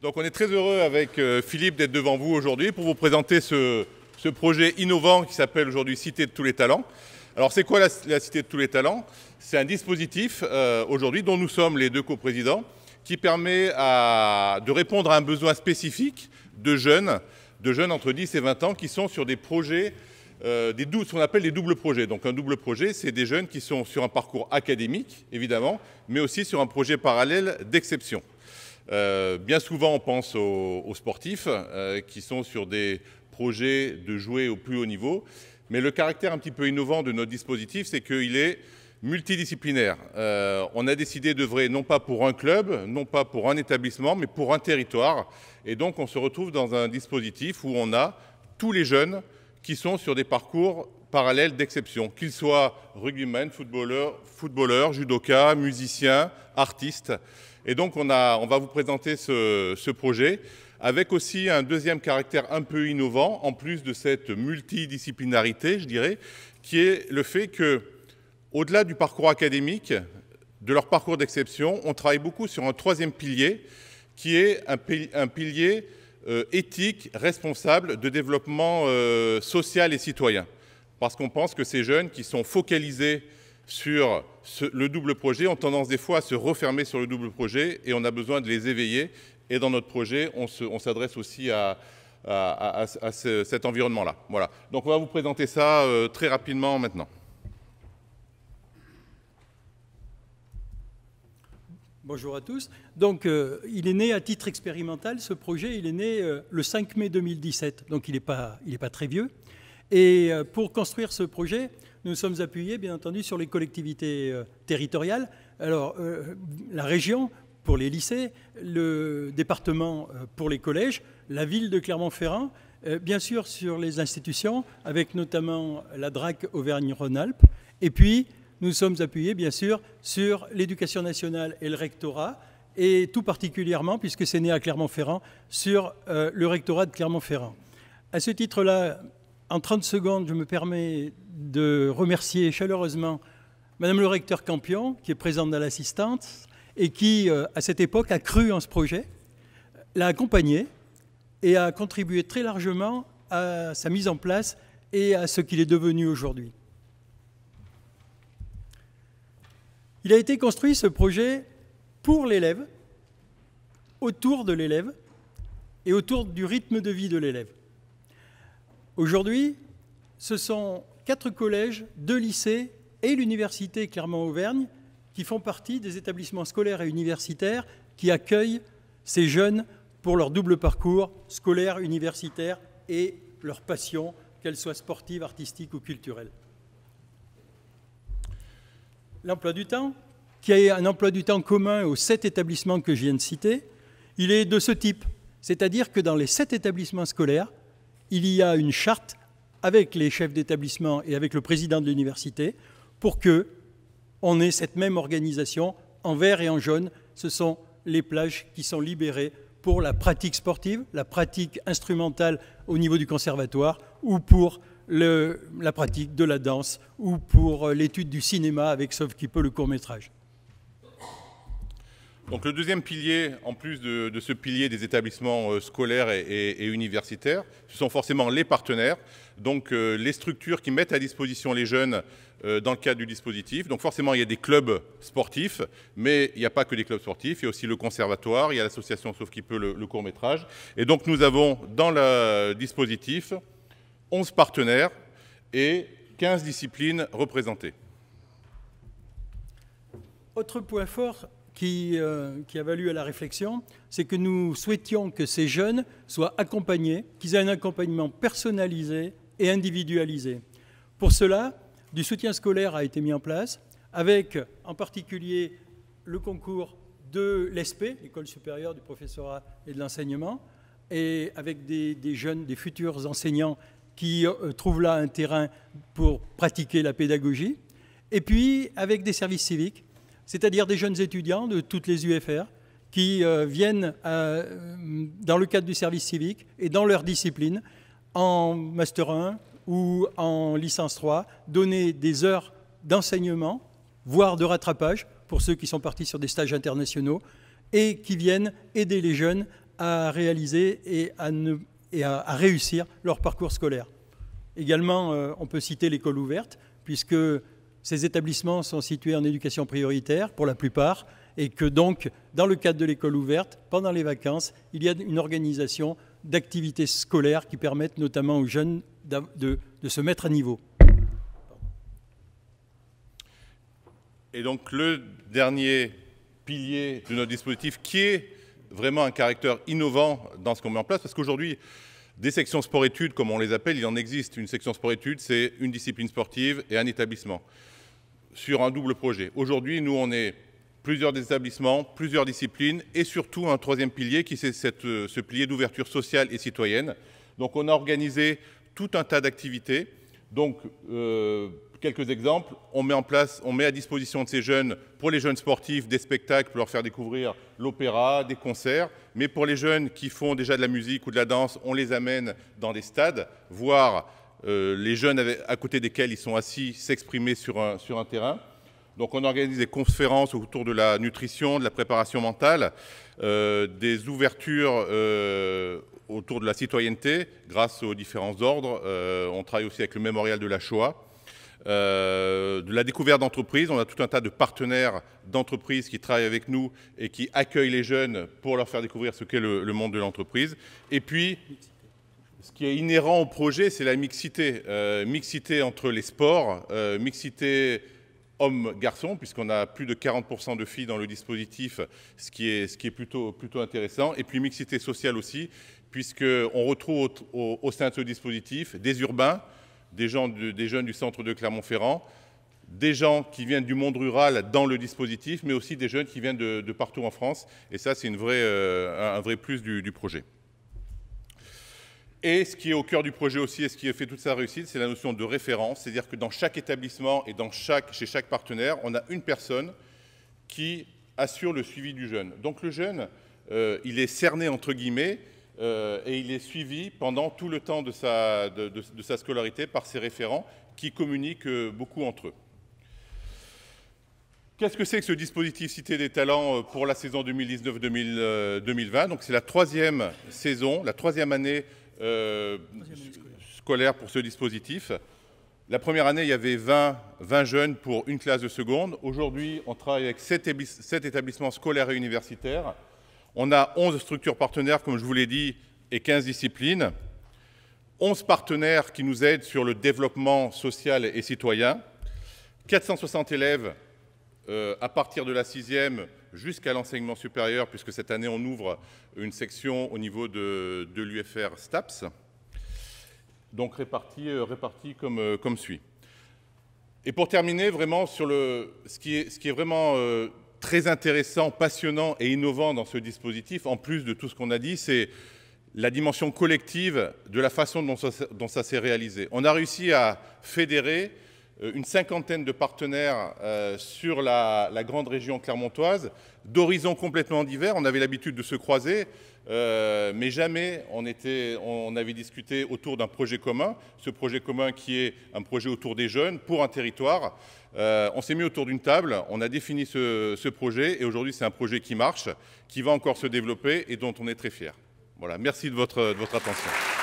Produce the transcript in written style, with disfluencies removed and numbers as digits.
Donc on est très heureux avec Philippe d'être devant vous aujourd'hui pour vous présenter ce projet innovant qui s'appelle aujourd'hui Cité de tous les talents. Alors c'est quoi la Cité de tous les talents? C'est un dispositif aujourd'hui dont nous sommes les deux coprésidents qui permet de répondre à un besoin spécifique de jeunes entre 10 et 20 ans qui sont sur des projets, ce qu'on appelle des doubles projets. Donc un double projet, c'est des jeunes qui sont sur un parcours académique, évidemment, mais aussi sur un projet parallèle d'exception. Bien souvent, on pense aux sportifs qui sont sur des projets de jouer au plus haut niveau. Mais le caractère un petit peu innovant de notre dispositif, c'est qu'il est multidisciplinaire. On a décidé d'œuvrer non pas pour un club, non pas pour un établissement, mais pour un territoire. Et donc, on se retrouve dans un dispositif où on a tous les jeunes qui sont sur des parcours parallèles d'exception, qu'ils soient rugbymen, footballeurs, judokas, musiciens, artistes. Et donc, on va vous présenter ce projet avec aussi un deuxième caractère un peu innovant, en plus de cette multidisciplinarité, je dirais, qui est le fait que, au-delà du parcours académique, de leur parcours d'exception, on travaille beaucoup sur un troisième pilier, qui est un pilier éthique, responsable, de développement social et citoyen. Parce qu'on pense que ces jeunes qui sont focalisés sur le double projet ont tendance des fois à se refermer sur le double projet et on a besoin de les éveiller. Et dans notre projet, on s'adresse aussi à cet environnement-là. Voilà. Donc on va vous présenter ça très rapidement maintenant. Bonjour à tous. Donc il est né à titre expérimental, ce projet, il est né le 5 mai 2017, donc il n'est pas très vieux. Et pour construire ce projet, nous sommes appuyés, bien entendu, sur les collectivités territoriales. Alors, la région pour les lycées, le département pour les collèges, la ville de Clermont-Ferrand, bien sûr sur les institutions, avec notamment la DRAC Auvergne-Rhône-Alpes. Et puis, nous sommes appuyés, bien sûr, sur l'éducation nationale et le rectorat, et tout particulièrement, puisque c'est né à Clermont-Ferrand, sur le rectorat de Clermont-Ferrand. À ce titre-là, en 30 secondes, je me permets de remercier chaleureusement Madame le recteur Campion, qui est présente dans l'assistance, et qui, à cette époque, a cru en ce projet, l'a accompagné et a contribué très largement à sa mise en place et à ce qu'il est devenu aujourd'hui. Il a été construit, ce projet, pour l'élève, autour de l'élève et autour du rythme de vie de l'élève. Aujourd'hui, ce sont 4 collèges, 2 lycées et l'université Clermont-Auvergne qui font partie des établissements scolaires et universitaires qui accueillent ces jeunes pour leur double parcours scolaire, universitaire et leur passion, qu'elle soit sportive, artistique ou culturelle. L'emploi du temps, qui est un emploi du temps commun aux 7 établissements que je viens de citer, il est de ce type. C'est-à-dire que dans les 7 établissements scolaires, il y a une charte avec les chefs d'établissement et avec le président de l'université pour qu'on ait cette même organisation en vert et en jaune. Ce sont les plages qui sont libérées pour la pratique sportive, la pratique instrumentale au niveau du conservatoire ou pour la pratique de la danse ou pour l'étude du cinéma avec, sauf qui peut, le court-métrage. Donc le deuxième pilier, en plus de ce pilier des établissements scolaires et universitaires, ce sont forcément les partenaires, donc les structures qui mettent à disposition les jeunes dans le cadre du dispositif. Donc forcément, il y a des clubs sportifs, mais il n'y a pas que des clubs sportifs, il y a aussi le conservatoire, il y a l'association Sauf qui peut, le court-métrage. Et donc nous avons dans le dispositif 11 partenaires et 15 disciplines représentées. Autre point fort qui a valu à la réflexion, c'est que nous souhaitions que ces jeunes soient accompagnés, qu'ils aient un accompagnement personnalisé et individualisé. Pour cela, du soutien scolaire a été mis en place, avec en particulier le concours de l'ESP, l'École supérieure du professorat et de l'enseignement, et avec des jeunes, des futurs enseignants qui trouvent là un terrain pour pratiquer la pédagogie, et puis avec des services civiques, c'est-à-dire des jeunes étudiants de toutes les UFR qui viennent, dans le cadre du service civique et dans leur discipline, en Master 1 ou en licence 3, donner des heures d'enseignement, voire de rattrapage, pour ceux qui sont partis sur des stages internationaux, et qui viennent aider les jeunes à réaliser et à réussir leur parcours scolaire. Également, on peut citer l'école ouverte, puisque ces établissements sont situés en éducation prioritaire pour la plupart, et que donc, dans le cadre de l'école ouverte, pendant les vacances, il y a une organisation d'activités scolaires qui permettent notamment aux jeunes de se mettre à niveau. Et donc le dernier pilier de notre dispositif, qui est vraiment un caractère innovant dans ce qu'on met en place, parce qu'aujourd'hui, des sections sport-études, comme on les appelle, il en existe. Une section sport-études, c'est une discipline sportive et un établissement sur un double projet. Aujourd'hui, nous, on est plusieurs établissements, plusieurs disciplines et surtout un troisième pilier qui c'est ce pilier d'ouverture sociale et citoyenne. Donc on a organisé tout un tas d'activités. Donc quelques exemples, on met à disposition de ces jeunes, pour les jeunes sportifs, des spectacles pour leur faire découvrir l'opéra, des concerts. Mais pour les jeunes qui font déjà de la musique ou de la danse, on les amène dans des stades, voir les jeunes à côté desquels ils sont assis s'exprimer sur un terrain. Donc on organise des conférences autour de la nutrition, de la préparation mentale, des ouvertures autour de la citoyenneté grâce aux différents ordres. On travaille aussi avec le mémorial de la Shoah. De la découverte d'entreprises, on a tout un tas de partenaires d'entreprises qui travaillent avec nous et qui accueillent les jeunes pour leur faire découvrir ce qu'est le monde de l'entreprise. Et puis, ce qui est inhérent au projet, c'est la mixité. Mixité entre les sports, mixité hommes-garçons, puisqu'on a plus de 40% de filles dans le dispositif, ce qui est plutôt intéressant. Et puis mixité sociale aussi, puisqu'on retrouve au sein de ce dispositif des urbains, des jeunes du centre de Clermont-Ferrand, des gens qui viennent du monde rural dans le dispositif, mais aussi des jeunes qui viennent de partout en France. Et ça, c'est un vrai plus du projet. Et ce qui est au cœur du projet aussi, et ce qui a fait toute sa réussite, c'est la notion de référence. C'est-à-dire que dans chaque établissement et chez chaque partenaire, on a une personne qui assure le suivi du jeune. Donc le jeune, il est cerné entre guillemets, et il est suivi pendant tout le temps de sa scolarité par ses référents qui communiquent beaucoup entre eux. Qu'est-ce que c'est que ce dispositif Cité des Talents pour la saison 2019-2020 ? Donc c'est la troisième saison, la troisième année scolaire pour ce dispositif. La première année, il y avait 20 jeunes pour une classe de seconde. Aujourd'hui, on travaille avec 7 établissements scolaires et universitaires. On a 11 structures partenaires, comme je vous l'ai dit, et 15 disciplines. 11 partenaires qui nous aident sur le développement social et citoyen. 460 élèves à partir de la 6e jusqu'à l'enseignement supérieur, puisque cette année, on ouvre une section au niveau de l'UFR STAPS, donc répartis comme suit. Et pour terminer, vraiment, sur ce qui est vraiment très intéressant, passionnant et innovant dans ce dispositif, en plus de tout ce qu'on a dit, c'est la dimension collective de la façon dont ça s'est réalisé. On a réussi à fédérer une cinquantaine de partenaires sur la grande région clermontoise, d'horizons complètement divers. On avait l'habitude de se croiser, mais jamais on avait discuté autour d'un projet commun. Ce projet commun qui est un projet autour des jeunes, pour un territoire. On s'est mis autour d'une table, on a défini ce projet, et aujourd'hui c'est un projet qui marche, qui va encore se développer et dont on est très fiers. Voilà, merci de votre attention.